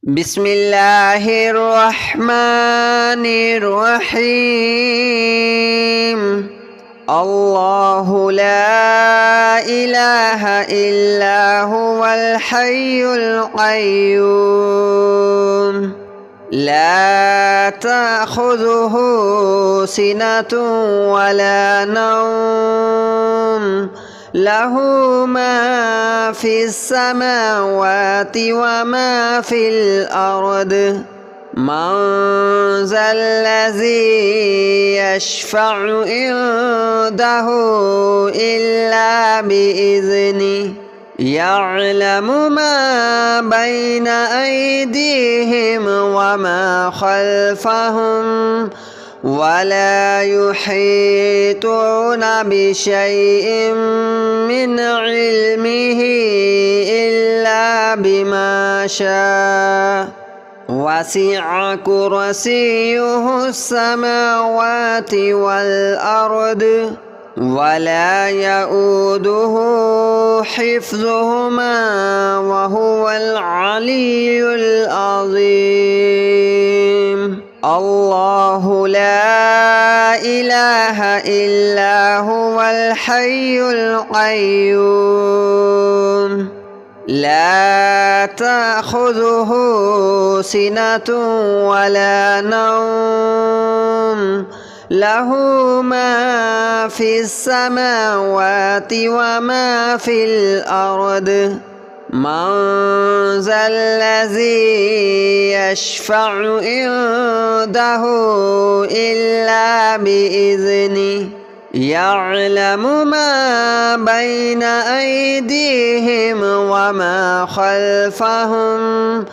بسم الله الرحمن الرحيم. الله لا إله إلا هو الحي القيوم لا تأخذه سنة ولا نوم له ما في السماوات وما في الأرض من ذا الذي يشفع عنده إلا بإذنه يعلم ما بين أيديهم وما خلفهم ولا يحيطون بشيء من علمه إلا بما شاء وسع كرسيه السماوات والأرض ولا يؤوده حفظهما وهو العلي العظيم. الله لا إله إلا هو الحي القيوم لا تأخذه سنة ولا نوم له ما في السماوات وما في الأرض من ذا الذي يشفع عنده إلا بإذنه يعلم ما بين أيديهم وما خلفهم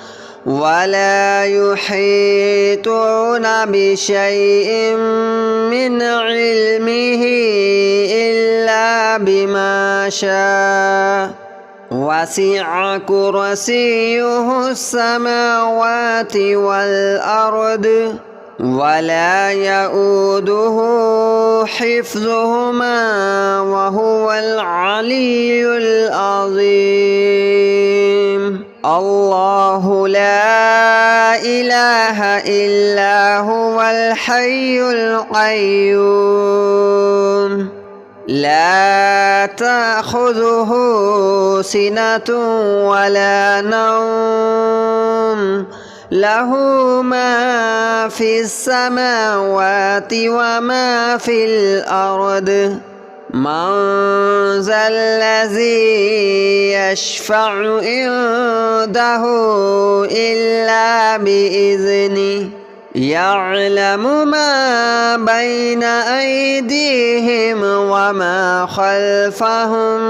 ولا يحيطون بشيء من علمه إلا بما شاء وسع كرسيه السماوات والأرض ولا يؤوده حفظهما وهو العلي العظيم. الله لا إله إلا هو الحي القيوم لا تأخذه سنة ولا نوم له ما في السماوات وما في الأرض من ذا الذي يشفع عنده إلا بإذنه يعلم ما بين أيديهم وما خلفهم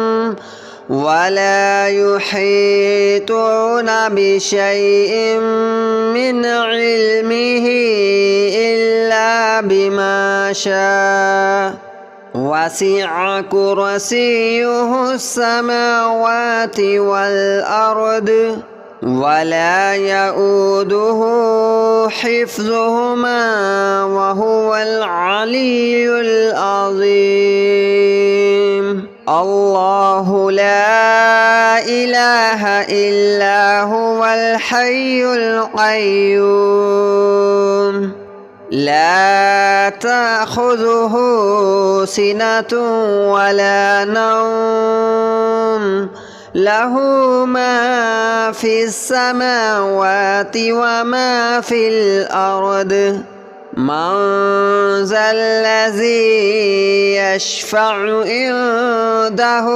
ولا يحيطون بشيء من علمه إلا بما شاء وسع كرسيه السماوات والأرض ولا يؤوده حفظهما وهو العلي العظيم. الله لا إله إلا هو الحي القيوم لا تأخذه سنة ولا نوم له ما في السماوات وما في الأرض من ذا الذي يشفع عنده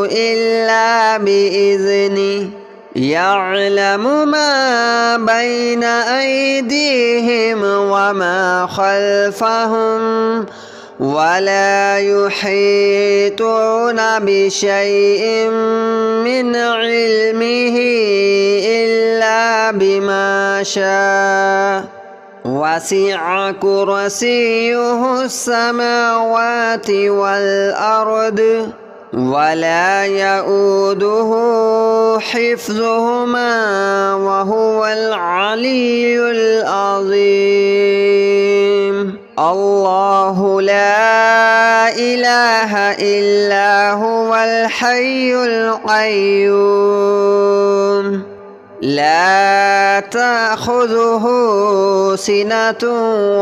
إلا بإذنه يعلم ما بين أيديهم وما خلفهم ولا يحيطون بشيء من علمه إلا بما شاء وسع كرسيه السماوات والأرض ولا يؤوده حفظهما وهو العلي العظيم. الله لا إله إلا هو الحي القيوم لا تأخذه سنة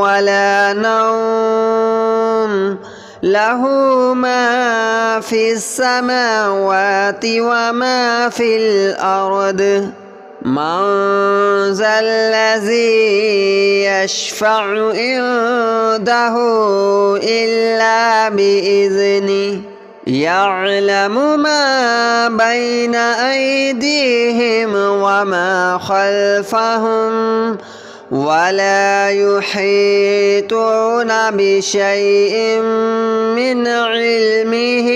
ولا نوم له ما في السماوات وما في الأرض من ذا الذي يشفع عنده إلا بإذنه يعلم ما بين أيديهم وما خلفهم ولا يحيطون بشيء من علمه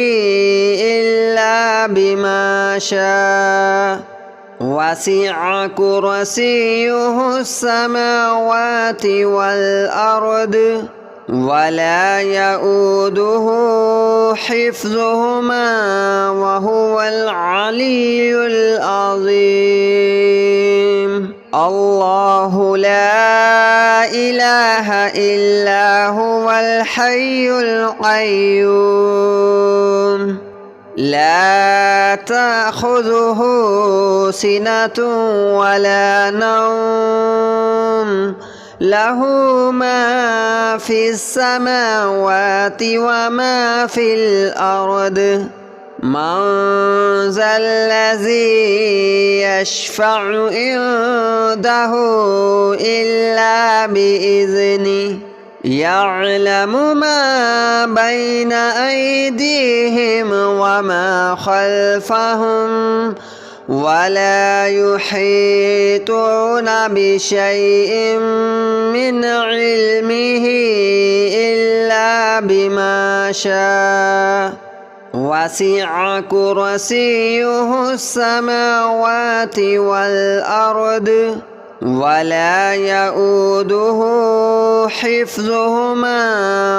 إلا بما شاء وسع كرسيه السماوات والأرض ولا يؤوده حفظهما وهو العلي العظيم الله لا إله إلا هو الحي القيوم لا تأخذه سنة ولا نوم له ما في السماوات وما في الأرض من ذا الذي يشفع عنده إلا بإذنه يعلم ما بين أيديهم وما خلفهم ولا يحيطون بشيء من علمه إلا بما شاء وسع كرسيه السماوات والأرض ولا يؤوده حفظهما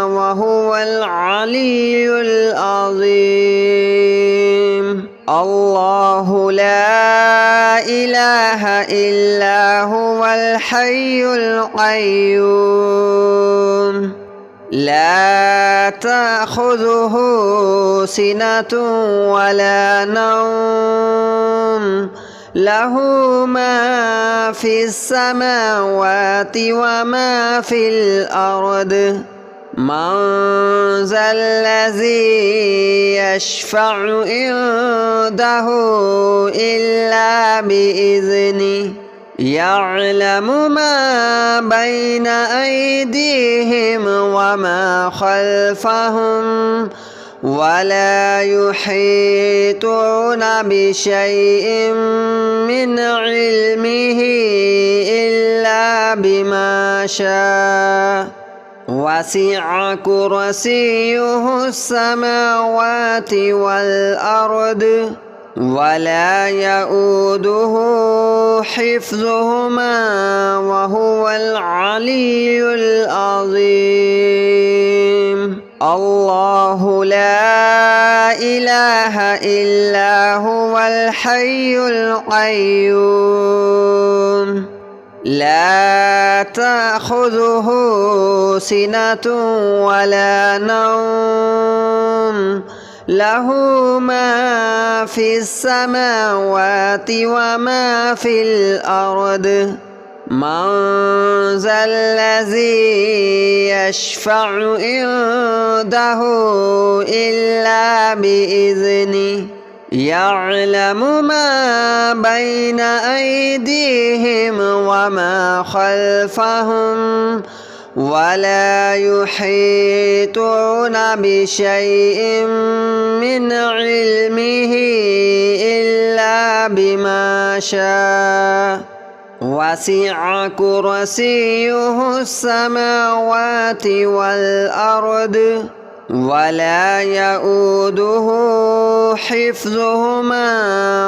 وهو العلي العظيم الله لا إله إلا هو الحي القيوم لا تأخذه سنة ولا نوم له ما في السماوات وما في الأرض من ذا الذي يشفع عنده إلا بإذنه يعلم ما بين أيديهم وما خلفهم ولا يحيطون بشيء من علمه إلا بما شاء وسع كرسيه السماوات والأرض ولا يؤوده حفظهما وهو العلي العظيم الله لا إله إلا هو الحي القيوم لا تأخذه سنة ولا نوم له ما في السماوات وما في الأرض من ذا الذي يشفع عنده إلا بإذنه يعلم ما بين أيديهم وما خلفهم ولا يحيطون بشيء من علمه إلا بما شاء وسع كرسيه السماوات والأرض ولا يؤوده حفظهما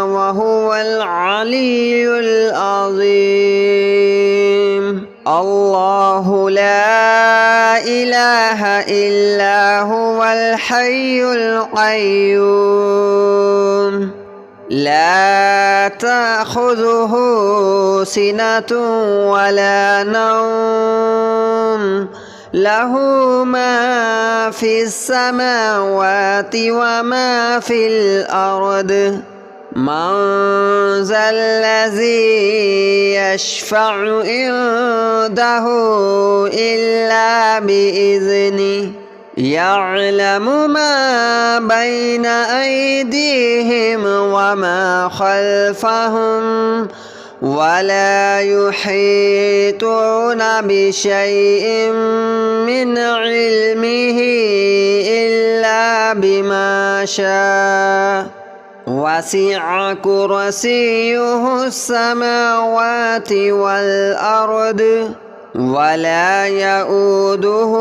وهو العلي العظيم الله لا إله إلا هو الحي القيوم لا تأخذه سنة ولا نوم له ما في السماوات وما في الأرض من ذا الذي يشفع عنده إلا بإذنه يعلم ما بين أيديهم وما خلفهم ولا يحيطون بشيء من علمه إلا بما شاء وسع كرسيه السماوات والأرض ولا يؤوده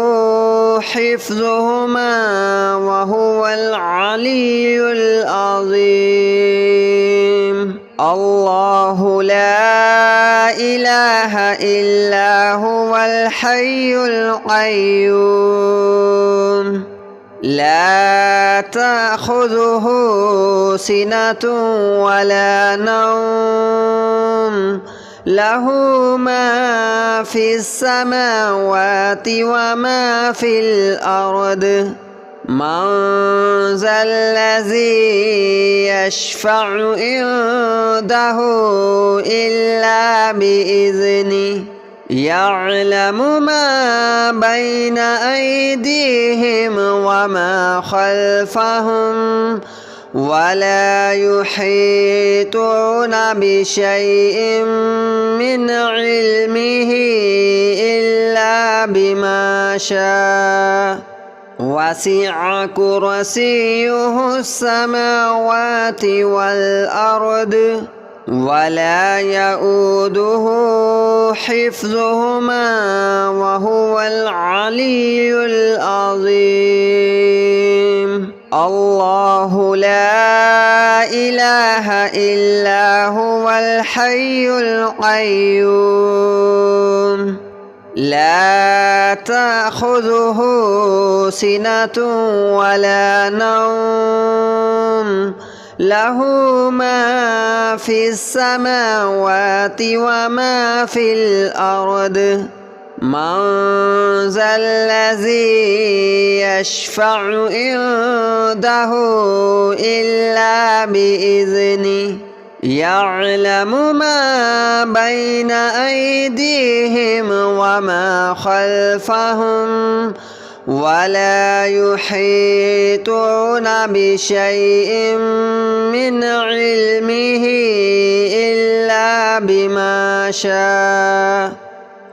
حفظهما وهو العلي العظيم الله لا إله إلا هو الحي القيوم لا تأخذه سنة ولا نوم له ما في السماوات وما في الأرض من ذا الذي يشفع عنده إلا بإذنه يعلم ما بين أيديهم وما خلفهم ولا يحيطون بشيء من علمه إلا بما شاء وسع كرسيه السماوات والأرض ولا يؤوده حفظهما وهو العلي العظيم الله لا إله إلا هو الحي القيوم لا تأخذه سنة ولا نوم له ما في السماوات وما في الأرض من ذا الذي يشفع عنده إلا بإذنه يعلم ما بين أيديهم وما خلفهم ولا يحيطون بشيء من علمه إلا بما شاء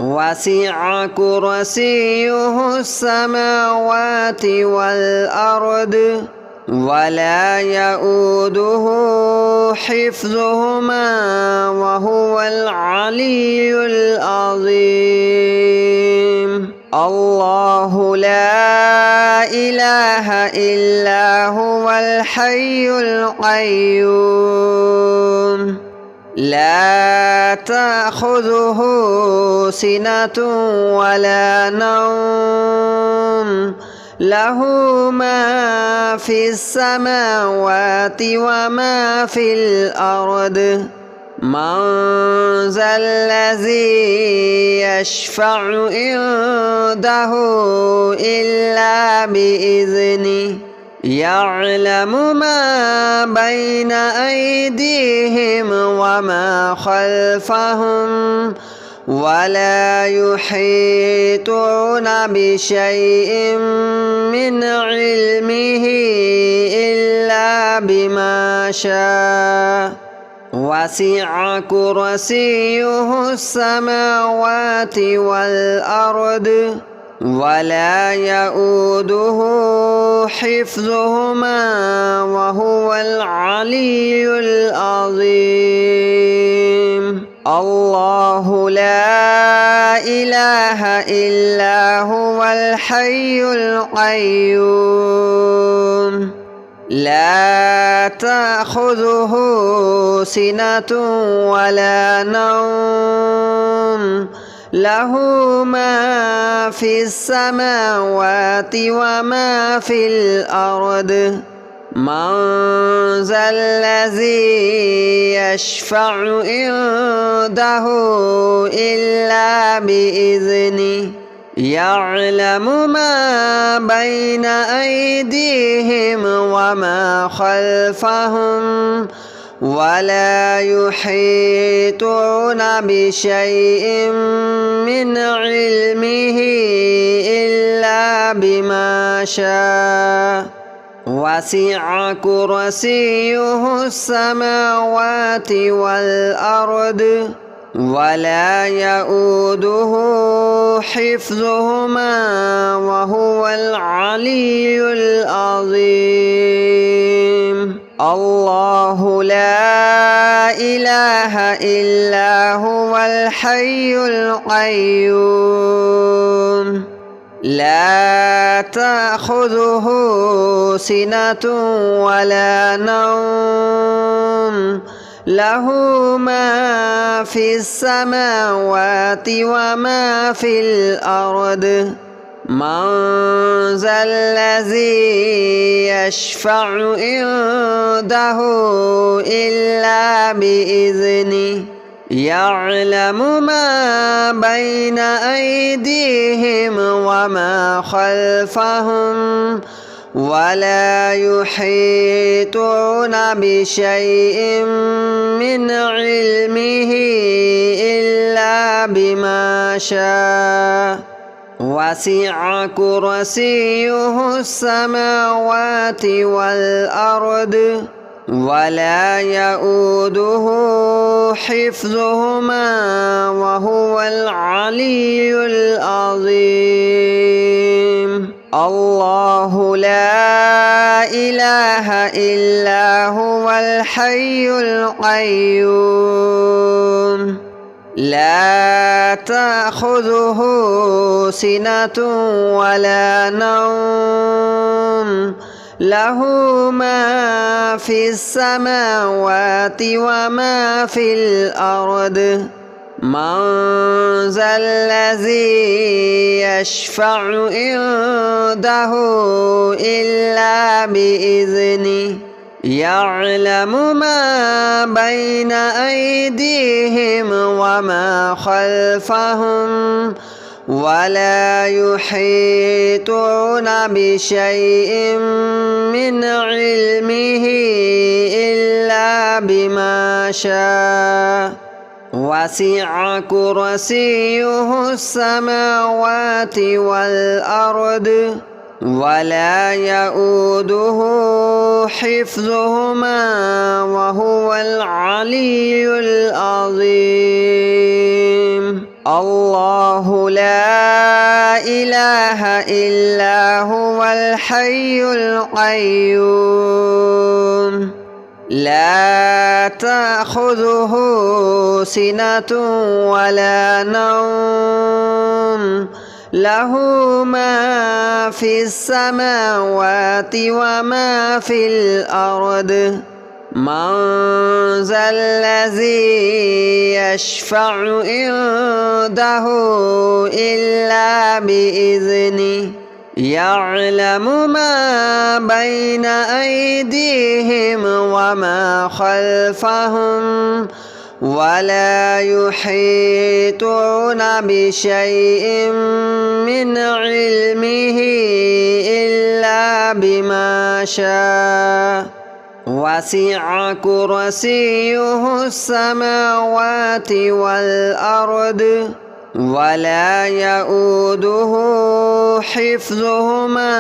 وسع كرسيه السماوات والأرض ولا يؤوده حفظهما وهو العلي العظيم الله لا إله إلا هو الحي القيوم لا تأخذه سنة ولا نوم له ما في السماوات وما في الأرض من ذا الذي يشفع عنده إلا بإذنه يعلم ما بين أيديهم وما خلفهم ولا يحيطون بشيء من علمه إلا بما شاء وسع كرسيه السماوات والأرض ولا يؤوده حفظهما وهو العلي العظيم الله لا إله إلا هو الحي القيوم لا تأخذه سنة ولا نوم له ما في السماوات وما في الأرض من ذا الذي يشفع عنده إلا بإذنه يعلم ما بين أيديهم وما خلفهم ولا يحيطون بشيء من علمه إلا بما شاء وسع كرسيه السماوات والأرض ولا يؤوده حفظهما وهو العلي العظيم الله لا إله إلا هو الحي القيوم لا تأخذه سنة ولا نوم له ما في السماوات وما في الأرض من ذا الذي يشفع عنده إلا بإذنه يعلم ما بين أيديهم وما خلفهم ولا يحيطون بشيء من علمه إلا بما شاء وسع كرسيه السماوات والأرض ولا يؤوده حفظهما وهو العلي العظيم الله لا إله إلا هو الحي القيوم لا تأخذه سنة ولا نوم له ما في السماوات وما في الأرض من ذا الذي يشفع عنده إلا بإذنه يعلم ما بين أيديهم وما خلفهم ولا يحيطون بشيء من علمه إلا بما شاء وسع كرسيه السماوات والأرض ولا يؤوده حفظهما وهو العلي العظيم الله لا إله إلا هو الحي القيوم لا تأخذه سنة ولا نوم له ما في السماوات وما في الأرض من ذا الذي يشفع عنده إلا بإذنه يعلم ما بين أيديهم وما خلفهم ولا يحيطون بشيء من علمه إلا بما شاء وسع كرسيه السماوات والأرض ولا يؤوده حفظهما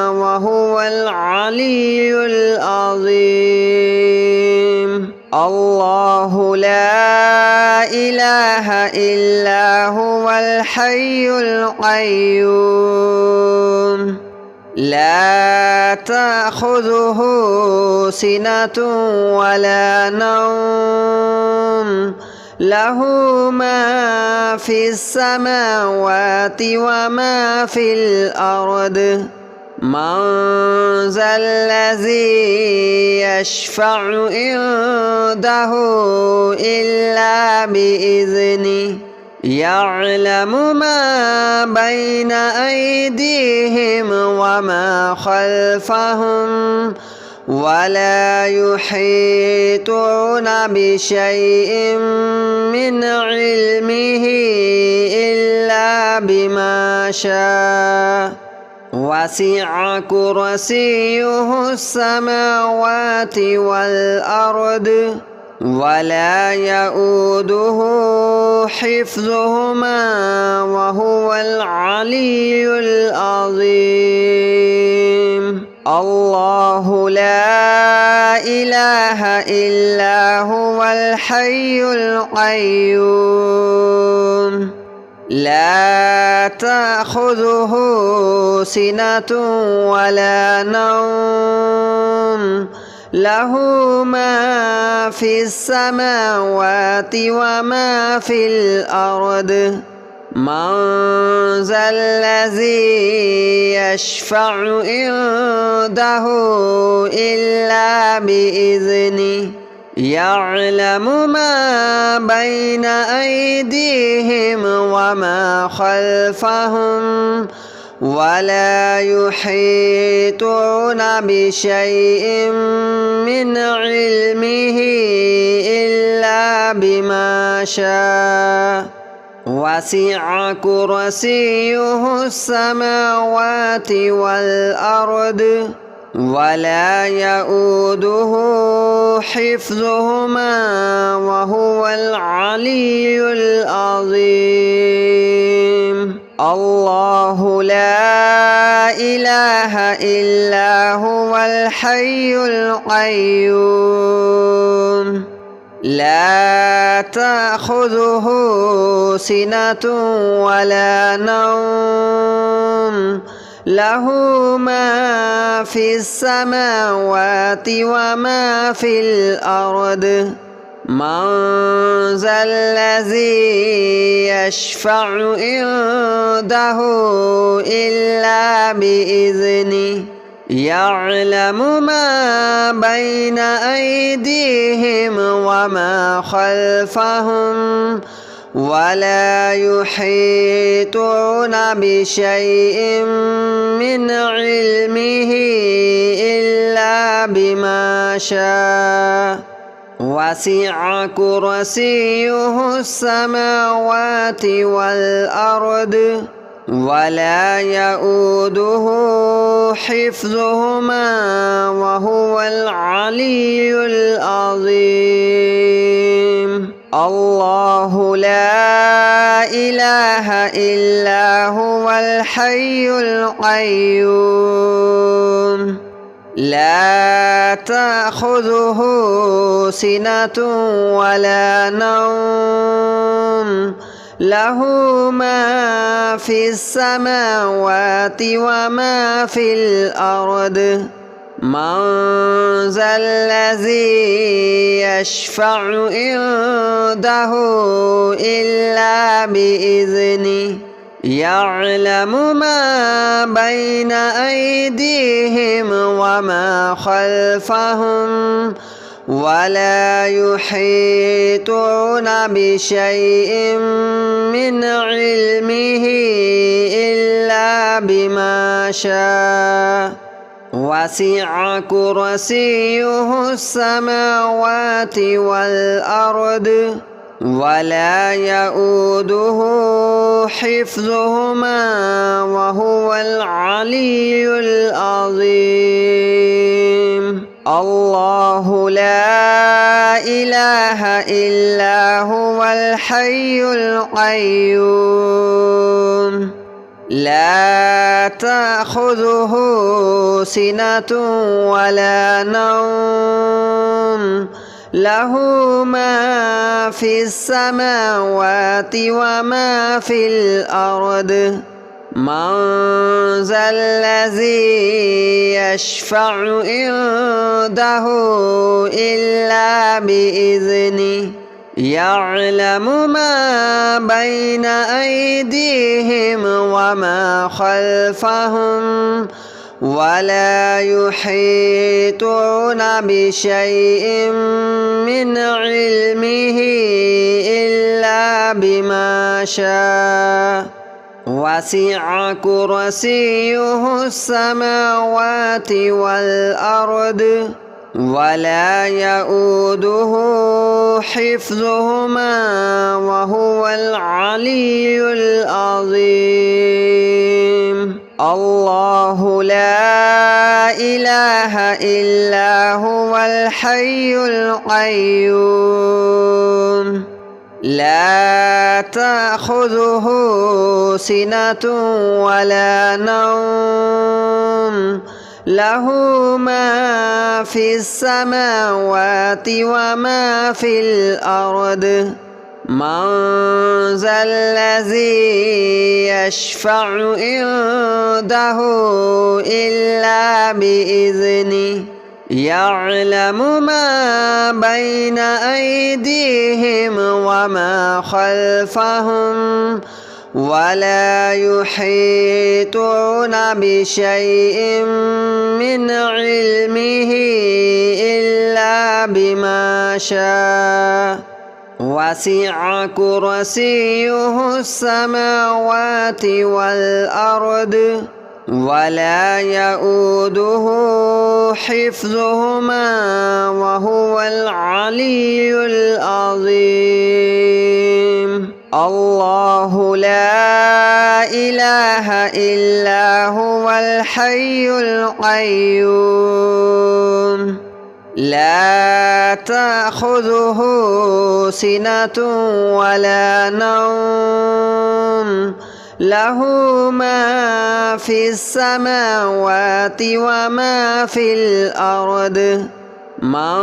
وهو العلي العظيم الله لا إله إلا هو الحي القيوم لا تأخذه سنة ولا نوم له ما في السماوات وما في الأرض من ذا الذي يشفع عنده إلا بإذنه يعلم ما بين أيديهم وما خلفهم ولا يحيطون بشيء من علمه إلا بما شاء وسع كرسيه السماوات والأرض ولا يؤوده حفظهما وهو العلي العظيم الله لا إله إلا هو الحي القيوم لا تأخذه سنة ولا نوم له ما في السماوات وما في الأرض من ذا الذي يشفع عنده إلا بإذنه يعلم ما بين أيديهم وما خلفهم ولا يحيطون بشيء من علمه إلا بما شاء وسع كرسيه السماوات والأرض ولا يؤوده حفظهما وهو العلي العظيم الله لا إله إلا هو الحي القيوم لا تأخذه سنة ولا نوم له ما في السماوات وما في الأرض من ذا الذي يشفع عنده إلا بإذنه يعلم ما بين أيديهم وما خلفهم ولا يحيطون بشيء من علمه إلا بما شاء وسع كرسيه السماوات والأرض ولا يؤوده حفظهما وهو العلي العظيم الله لا إله إلا هو الحي القيوم لا تأخذه سنة ولا نوم له ما في السماوات وما في الأرض من ذا الذي يشفع عنده إلا بإذنه يعلم ما بين أيديهم وما خلفهم ولا يحيطون بشيء من علمه إلا بما شاء وسع كرسيه السماوات والأرض ولا يؤوده حفظهما وهو العلي العظيم الله لا إله إلا هو الحي القيوم لا تأخذه سنة ولا نوم له ما في السماوات وما في الأرض من ذا الذي يشفع عنده إلا بإذنه يعلم ما بين أيديهم وما خلفهم ولا يحيطون بشيء من علمه إلا بما شاء وسع كرسيه السماوات والأرض ولا يؤوده حفظهما وهو العلي العظيم الله لا إله إلا هو الحي القيوم لا تأخذه سنة ولا نوم له ما في السماوات وما في الأرض من ذا الذي يشفع عنده إلا بإذنه يعلم ما بين أيديهم وما خلفهم ولا يحيطون بشيء من علمه إلا بما شاء وسع كرسيه السماوات والأرض ولا يؤوده حفظهما وهو العلي العظيم الله لا إله إلا هو الحي القيوم لا تأخذه سنة ولا نوم له ما في السماوات وما في الأرض من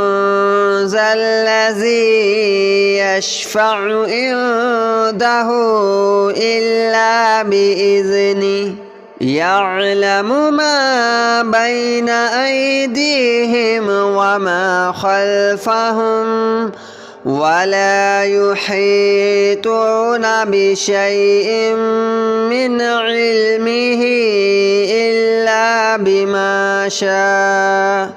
ذا الذي يشفع عنده إلا بإذنه يعلم ما بين أيديهم وما خلفهم ولا يحيطون بشيء من علمه إلا بما شاء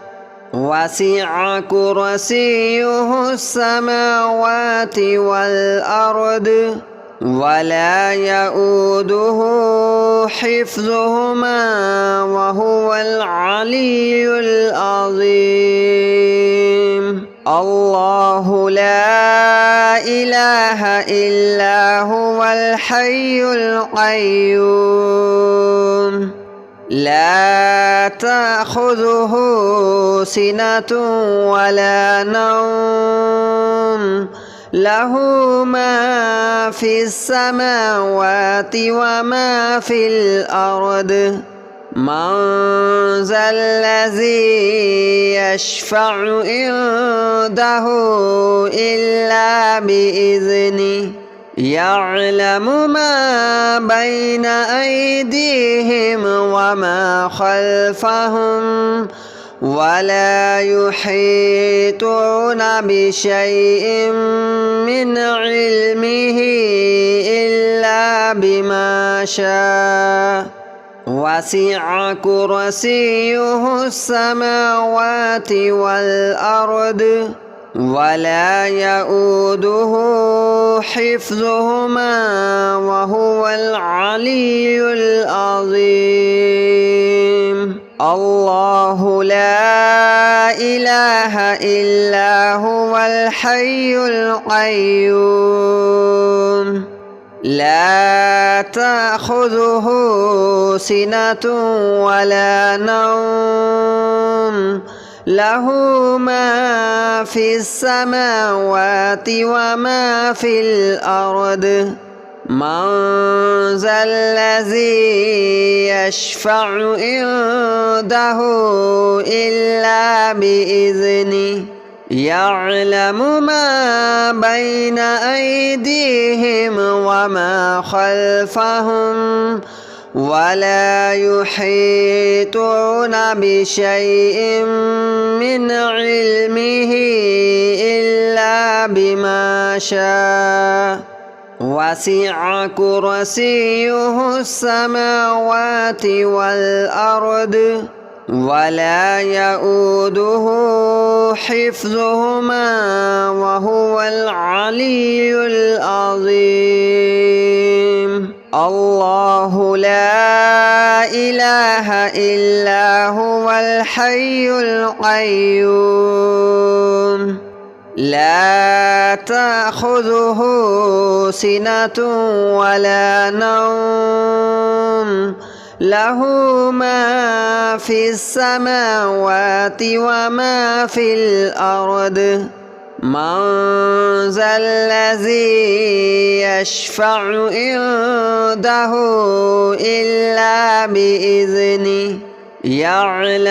وسع كرسيه السماوات والأرض ولا يؤوده حفظهما وهو العلي العظيم الله لا إله إلا هو الحي القيوم لا تأخذه سنة ولا نوم له ما في السماوات وما في الأرض من ذا الذي يشفع عنده إلا بإذنه يعلم ما بين أيديهم وما خلفهم ولا يحيطون بشيء من علمه إلا بما شاء وسع كرسيه السماوات والأرض ولا يؤوده حفظهما وهو العلي العظيم الله لا إله إلا هو الحي القيوم لا تأخذه سنة ولا نوم له ما في السماوات وما في الأرض من ذا الذي يشفع عنده إلا بإذنه يعلم ما بين أيديهم وما خلفهم ولا يحيطون بشيء من علمه إلا بما شاء وسع كرسيه السماوات والأرض ولا يؤوده حفظهما وهو العلي العظيم الله لا إله إلا هو الحي القيوم لا تأخذه سنة ولا نوم له ما في السماوات وما في الأرض من ذا الذي يشفع عنده إلا بإذنه يعلم